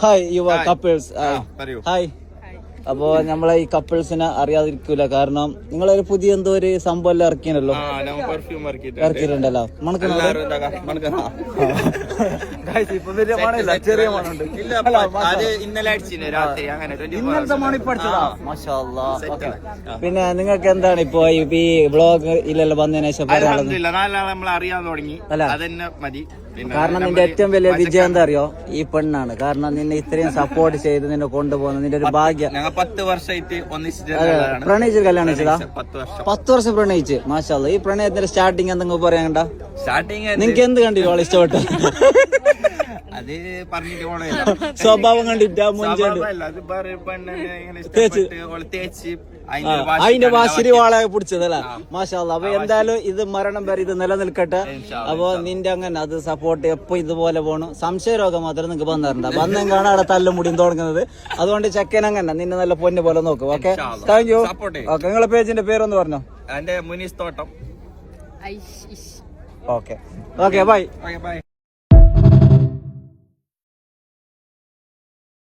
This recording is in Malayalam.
ഹായ് യുവ കപ്പിൾസ് ഹായ്. അപ്പോ നമ്മളെ ഈ കപ്പിൾസിനെ അറിയാതിരിക്കൂല, കാരണം നിങ്ങളൊരു പുതിയ എന്തോ ഒരു സംഭവം എല്ലാം ഇറക്കിയല്ലോ, ഇറക്കിയിട്ടുണ്ടല്ലോ. ചെറിയ മണുണ്ട്. ഇന്നലത്തെ മണിപ്പടിച്ചതാ. മാഷാ അല്ലാഹ്. ഓക്കേ. പിന്നെ നിങ്ങൾക്ക് എന്താണ് ഇപ്പൊ ഈ വ്ളോഗ് ഇല്ലല്ലോ വന്നതിന് ശേഷം അറിയാൻ തുടങ്ങി? കാരണം നിന്റെ ഏറ്റവും വലിയ വിജയം എന്താ അറിയോ? ഈ പെണ്ണാണ്. കാരണം നിന്നെ ഇത്രയും സപ്പോർട്ട് ചെയ്ത് നിന്നെ കൊണ്ടുപോകുന്ന നിന്റെ ഒരു ഭാഗ്യം. 10 വർഷമായിട്ട് പ്രണയിച്ച് കല്യാണം കഴിച്ചതാ? 10 വർഷം പ്രണയിച്ച്. മാഷാ അല്ലാഹ്. ഈ പ്രണയത്തിന്റെ സ്റ്റാർട്ടിങ് എന്തെങ്കിലും പറയാണ്ട? നിങ്ങക്ക് എന്ത് കണ്ടില്ല അവളെ ഇഷ്ടപ്പെട്ടു? അത് പറഞ്ഞിട്ട് പോണേ സ്വഭാവം കണ്ടിട്ടാ മുഞ്ചുണ്ട് അതിന്റെ വാശിരി വാളെ പിടിച്ചതല്ല. മാഷാ അല്ലാഹ്. അപ്പൊ എന്തായാലും ഇത് മരണം വരെ ഇത് നിലനിൽക്കട്ടെ. അപ്പൊ നിന്റെ അങ്ങനെ അത് സപ്പോർട്ട് എപ്പോ ഇതുപോലെ പോണു. സംശയരോഗം മാത്രം നിങ്ങക്ക് വന്നിട്ടുണ്ട്. വന്നും കാണാൻ അവിടെ തല്ലും മുടിയും തുടങ്ങുന്നത്. അതുകൊണ്ട് ചെക്കൻ അങ്ങനെ നിന്നെ നല്ല പൊന്നു പോലെ നോക്കും. Okay, thank you. ഓക്കെ, നിങ്ങളെ പേജിന്റെ പേരൊന്ന് പറഞ്ഞോ? എന്റെ മുനീസ് തോട്ടം. Okay okay, by.